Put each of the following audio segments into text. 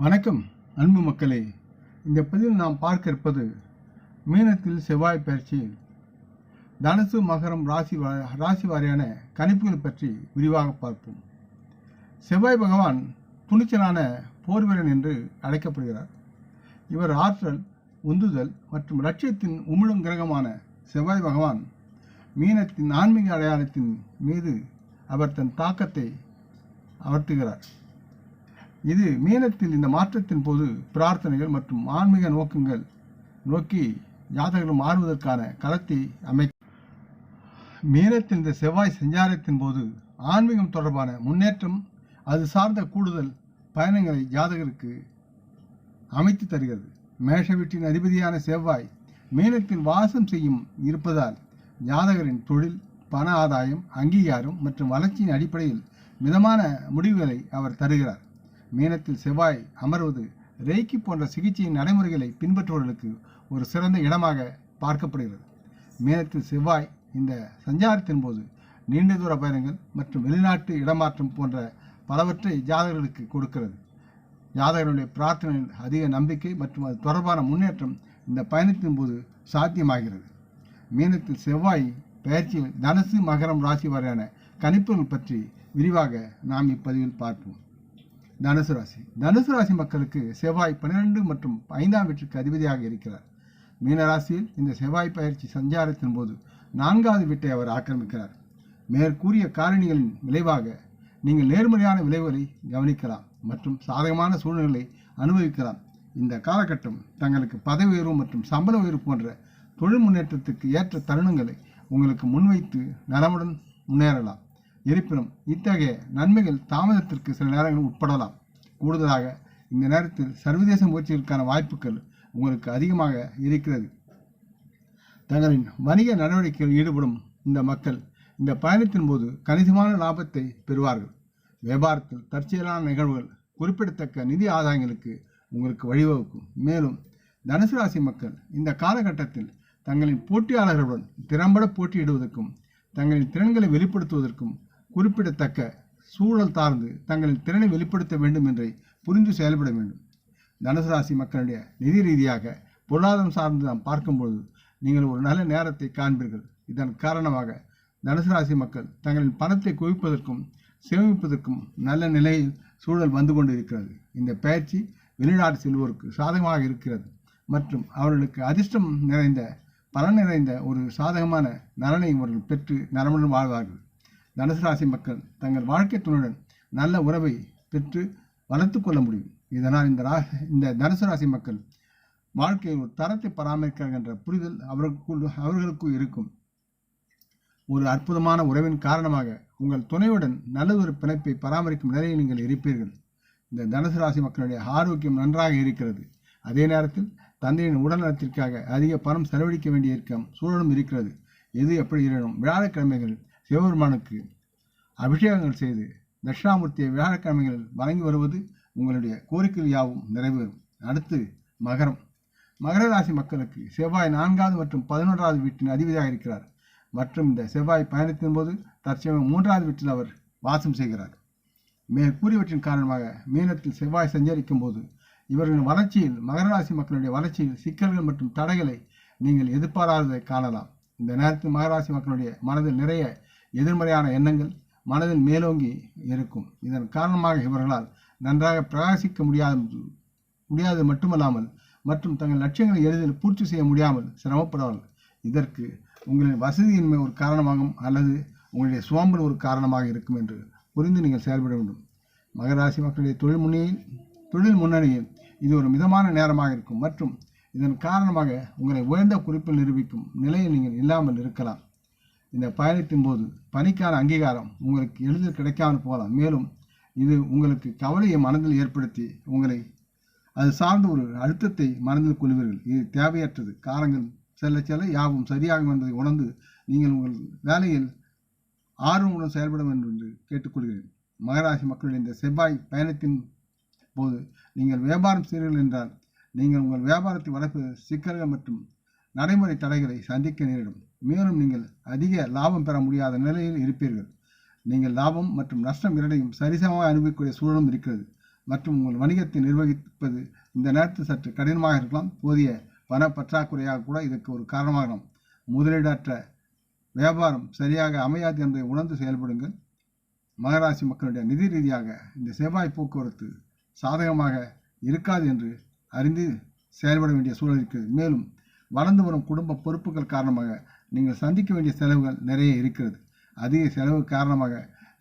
வணக்கம் அன்பு மக்களே. இந்த பதிவில் நாம் பார்க்க இருப்பது மீனத்தில் செவ்வாய் பயிற்சியில் தனுசு மகரம் ராசி வாரியான கணிப்புகள் பற்றி விரிவாக பார்ப்போம். செவ்வாய் பகவான் துணிச்சலான போர் வீரன் என்று அழைக்கப்படுகிறார். இவர் ஆற்றல், உந்துதல் மற்றும் லட்சியத்தின் உமிழும் கிரகமான செவ்வாய் பகவான் மீனத்தின் ஆன்மீக அடையாளத்தின் மீது அவர் தன் தாக்கத்தை அமர்த்துகிறார். இது மீனத்தில் இந்த மாற்றத்தின் போது பிரார்த்தனைகள் மற்றும் ஆன்மீக நோக்கங்கள் நோக்கி ஜாதகர்கள் மாறுவதற்கான களத்தை மீனத்தில் இந்த செவ்வாய் சஞ்சாரத்தின் போது ஆன்மீகம் தொடர்பான முன்னேற்றம், அது சார்ந்த கூடுதல் பயணங்களை ஜாதகருக்கு அமைத்து தருகிறது. மேஷ வீட்டின் அதிபதியான செவ்வாய் மீனத்தில் வாசம் செய்யும் இருப்பதால் ஜாதகரின் தொழில், பண ஆதாயம், அங்கீகாரம் மற்றும் வளர்ச்சியின் அடிப்படையில் மிதமான முடிவுகளை அவர் தருகிறார். மீனத்தில் செவ்வாய் அமர்வது ரேக்கி போன்ற சிகிச்சையின் நடைமுறைகளை பின்பற்றுவர்களுக்கு ஒரு சிறந்த இடமாக பார்க்கப்படுகிறது. மீனத்தில் செவ்வாய் இந்த சஞ்சாரத்தின் போது நீண்ட தூர பயணங்கள் மற்றும் வெளிநாட்டு இடமாற்றம் போன்ற பலவற்றை ஜாதகர்களுக்கு கொடுக்கிறது. ஜாதகர்களுடைய பிரார்த்தனையில் அதிக நம்பிக்கை மற்றும் அது தொடர்பான முன்னேற்றம் இந்த பயணத்தின் போது சாத்தியமாகிறது. மீனத்தில் செவ்வாய் பயிற்சியில் தனுசு மகரம் ராசி வாரியான கணிப்புகள் பற்றி விரிவாக நாம் இப்பதிவில் பார்ப்போம். தனுசு ராசி மக்களுக்கு செவ்வாய் 12 மற்றும் 5ஆம் வீட்டிற்கு அதிபதியாக இருக்கிறார். மீனராசியில் இந்த செவ்வாய் பயிற்சி சஞ்சாரத்தின் போது 4வது வீட்டை அவர் ஆக்கிரமிக்கிறார். மேற்கூறிய காரணிகளின் விளைவாக நீங்கள் நேர்மறையான விளைவுகளை கவனிக்கலாம் மற்றும் சாதகமான சூழ்நிலைகளை அனுபவிக்கலாம். இந்த காலகட்டம் தங்களுக்கு பதவி உயர்வு மற்றும் சம்பள உயர்வு போன்ற தொழில் முன்னேற்றத்துக்கு ஏற்ற தருணங்களை உங்களுக்கு முன்வைத்து நலமுடன் முன்னேறலாம். இருப்பினும் இத்தகைய நன்மைகள் தாமதத்திற்கு சில நேரங்கள் உட்படலாம். கூடுதலாக இந்த நேரத்தில் சர்வதேச முயற்சிகளுக்கான வாய்ப்புகள் உங்களுக்கு அதிகமாக இருக்கிறது. தங்களின் வணிக நடவடிக்கைகளில் ஈடுபடும் இந்த மக்கள் இந்த பயணத்தின் போது கணிசமான லாபத்தை பெறுவார்கள். வியாபாரத்தில் தற்செயலான நிகழ்வுகள் குறிப்பிடத்தக்க நிதி ஆதாயங்களுக்கு உங்களுக்கு வழிவகுக்கும். மேலும் தனுசு ராசி மக்கள் இந்த காலகட்டத்தில் தங்களின் போட்டியாளர்களுடன் திறம்பட போட்டியிடுவதற்கும் தங்களின் திறன்களை வெளிப்படுத்துவதற்கும் குறிப்பிடத்தக்க சூழல் சார்ந்து தங்களின் திறனை வெளிப்படுத்த வேண்டும் என்றே புரிந்து செயல்பட வேண்டும். தனுசு ராசி மக்களுடைய நிதி ரீதியாக பொருளாதாரம் சார்ந்து நாம் பார்க்கும்போது நீங்கள் ஒரு நல்ல நேரத்தை காண்பீர்கள். இதன் காரணமாக தனுசு ராசி மக்கள் தங்களின் பணத்தை குவிப்பதற்கும் சேமிப்பதற்கும் நல்ல நிலையில் சூழல் வந்து கொண்டு இருக்கிறது. இந்த பயிற்சி வெளிநாடு செல்வோருக்கு சாதகமாக இருக்கிறது மற்றும் அவர்களுக்கு அதிர்ஷ்டம் நிறைந்த பலன் நிறைந்த ஒரு சாதகமான நலனை அவர்கள் பெற்று நலமுடன் வாழ்வார்கள். தனுசு ராசி மக்கள் தங்கள் வாழ்க்கை துணையுடன் நல்ல உறவை பெற்று வளர்த்து கொள்ள முடியும். இதனால் இந்த தனுசு ராசி மக்கள் வாழ்க்கையில் ஒரு தரத்தை பராமரிக்கிறார்கள் என்ற புரிதல் அவர்களுக்கு இருக்கும். ஒரு அற்புதமான உறவின் காரணமாக உங்கள் துணையுடன் நல்லதொரு பிணைப்பை பராமரிக்கும் நிலையில் நீங்கள் இருப்பீர்கள். இந்த தனுசு ராசி மக்களுடைய ஆரோக்கியம் நன்றாக இருக்கிறது. அதே நேரத்தில் தந்தையின் உடல் நலத்திற்காக அதிக பணம் செலவழிக்க வேண்டிய சூழலும் இருக்கிறது. எது எப்படி இருக்கணும், வியாழக்கிழமைகள் சிவபெருமானுக்கு அபிஷேகங்கள் செய்து தட்சிணாமூர்த்தியை வியாழக்கிழமைகளில் வழங்கி வருவது உங்களுடைய கோரிக்கைகள் யாவும் நிறைவேறும். அடுத்து மகர ராசி மக்களுக்கு செவ்வாய் 4வது மற்றும் 11வது வீட்டின் அதிபதியாக இருக்கிறார் மற்றும் இந்த செவ்வாய் பயணத்தின் போது தற்சமயம் 3வது வீட்டில் அவர் வாசம் செய்கிறார். மேற்கூறியவற்றின் காரணமாக மீனத்தில் செவ்வாய் சஞ்சரிக்கும் போது இவர்களின் வளர்ச்சியில் மகர ராசி மக்களுடைய வளர்ச்சியில் சிக்கல்கள் மற்றும் தடைகளை நீங்கள் எதிர்பாராததை காணலாம். இந்த நேரத்தில் மகராசி மக்களுடைய மனதில் நிறைய எதிர்மறையான எண்ணங்கள் மனதில் மேலோங்கி இருக்கும். இதன் காரணமாக இவர்களால் நன்றாக பிரகாசிக்க முடியாது மட்டுமல்லாமல் மற்றும் தங்கள் லட்சியங்களை எளிதில் பூர்த்தி செய்ய முடியாமல் சிரமப்படுவார்கள். இதற்கு உங்களின் வசதியின்மை ஒரு காரணமாகும் அல்லது உங்களுடைய சோம்பல் ஒரு காரணமாக இருக்கும் என்று புரிந்து நீங்கள் செயல்பட வேண்டும். மகராசி மக்களுடைய தொழில் முன்னணியில் இது ஒரு மிதமான நேரமாக இருக்கும் மற்றும் இதன் காரணமாக உங்களை உயர்ந்த குறிப்பில் நிரூபிக்கும் நிலையில் நீங்கள் இல்லாமல் இருக்கலாம். இந்த பயணத்தின் போது பணிக்கான அங்கீகாரம் உங்களுக்கு எளிதில் கிடைக்காமல் போகலாம். மேலும் இது உங்களுக்கு கவலையை மனதில் ஏற்படுத்தி உங்களை அது சார்ந்த ஒரு அழுத்தத்தை மனதில் கொள்வீர்கள். இது தேவையற்றது. காலங்கள் செல்ல யாவும் சரியாகும் என்பதை உணர்ந்து நீங்கள் உங்கள் வேலையில் ஆர்வமுடன் செயல்பட வேண்டும் என்று கேட்டுக்கொள்கிறேன். மகராசி மக்களுடைய இந்த செவ்வாய் பயணத்தின் போது நீங்கள் வியாபாரம் செய்கிறீர்கள் என்றால் நீங்கள் உங்கள் வியாபாரத்தை வளர்ப்பது சிக்கல்கள் மற்றும் நடைமுறை தடைகளை சந்திக்க நேரிடும். மேலும் நீங்கள் அதிக லாபம் பெற முடியாத நிலையில் இருப்பீர்கள். நீங்கள் லாபம் மற்றும் நஷ்டம் இரண்டையும் சரிசமமாக அனுபவிக்கக்கூடிய சூழலும் இருக்கிறது. மற்றும் உங்கள் வணிகத்தை நிர்வகிப்பது இந்த நேரத்தில் சற்று கடினமாக இருக்கலாம். போதிய பண பற்றாக்குறையாக கூட இதற்கு ஒரு காரணமாகலாம். முதலீடற்ற வியாபாரம் சரியாக அமையாது என்பதை உணர்ந்து செயல்படுங்கள். மகராசி மக்களுடைய நிதி ரீதியாக இந்த செவ்வாய் போக்குவரத்து சாதகமாக இருக்காது என்று அறிந்து செயல்பட வேண்டிய சூழல் இருக்கிறது. மேலும் வளர்ந்து வரும் குடும்ப பொறுப்புகள் காரணமாக நீங்கள் சந்திக்க வேண்டிய செலவுகள் நிறைய இருக்கிறது. அதிக செலவு காரணமாக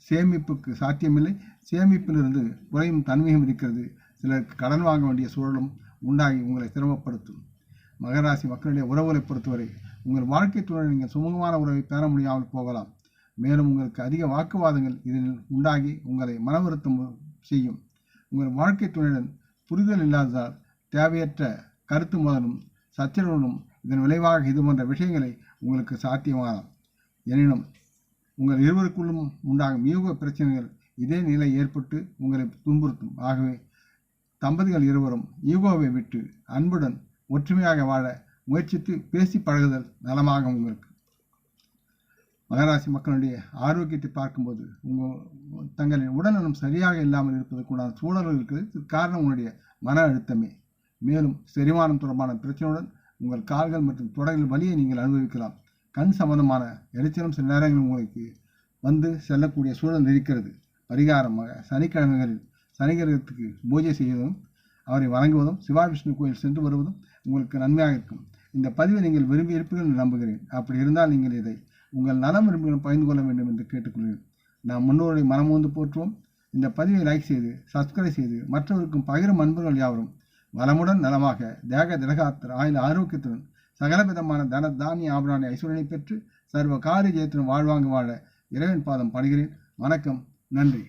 சேமிப்புக்கு சாத்தியமில்லை. சேமிப்பிலிருந்து குறையும் தன்மையும் இருக்கிறது. சிலருக்கு கடன் வாங்க வேண்டிய சூழலும் உண்டாகி உங்களை சிரமப்படுத்தும். மகராசி மக்களுடைய உறவுகளை பொறுத்தவரை உங்கள் வாழ்க்கை துணை நீங்கள் சுமூகமான உறவை பெற முடியாமல் போகலாம். மேலும் உங்களுக்கு அதிக வாக்குவாதங்கள் இதில் உண்டாகி உங்களை மன வருத்தம் செய்யும். உங்கள் வாழ்க்கை துணையுடன் புரிதல் இல்லாததால் தேவையற்ற கருத்து மோதலும் சச்சரவுகளும் இதன் விளைவாக இது போன்ற விஷயங்களை உங்களுக்கு சாத்தியமாகலாம். எனினும் உங்கள் இருவருக்குள்ளும் உண்டாகும் ஈகோ பிரச்சனைகள் இதே நிலை ஏற்பட்டு உங்களை துன்புறுத்தும். ஆகவே தம்பதிகள் இருவரும் ஈகோவை விட்டு அன்புடன் ஒற்றுமையாக வாழ முயற்சித்து பேசி பழகுதல் நலமாகும். உங்களுக்கு மகராசி மக்களுடைய ஆரோக்கியத்தை பார்க்கும்போது தங்களின் உடல்நலம் சரியாக இல்லாமல் இருப்பதற்குண்டான சூழல்கள் இருக்கிறது. காரணம் உங்களுடைய மன அழுத்தமே. மேலும் செரிமானம் தொடர்பான பிரச்சனையுடன் உங்கள் கால்கள் மற்றும் தொடைகள் வலியை நீங்கள் அனுபவிக்கலாம். கண் சம்பந்தமான எரிச்சலும் சில நேரங்களில் உங்களுக்கு வந்து செல்லக்கூடிய சூழல் இருக்கிறது. பரிகாரமாக சனிக்கிழமைகளில் சனிகிரகத்துக்கு பூஜை செய்வதும் அவரை வணங்குவதும் சிவாவிஷ்ணு கோயில் சென்று வருவதும் உங்களுக்கு நன்மையாக இருக்கும். இந்த பதிவை நீங்கள் விரும்பி இருப்பீர்கள் என்று நம்புகிறேன். அப்படி இருந்தால் நீங்கள் இதை உங்கள் நலம் விரும்பிகளும் பகிர்ந்து கொள்ள வேண்டும் என்று கேட்டுக்கொள்கிறேன். நாம் முன்னோரை மனமோந்து போற்றுவோம். இந்த பதிவை லைக் செய்து சப்ஸ்கிரைப் செய்து மற்றவருக்கும் பகிரும் அன்பர்கள் யாவரும் வளமுடன் நலமாக தேக திலகாத்திர ஆயுள் ஆரோக்கியத்துடன் சகலவிதமான தன தானிய ஆபராணி ஐஸ்வர்யனை பெற்று சர்வ காரிய ஜெயத்துடன் வாழ்வாங்க வாழ இறைவன் பாதம் பணிகிறேன். வணக்கம். நன்றி.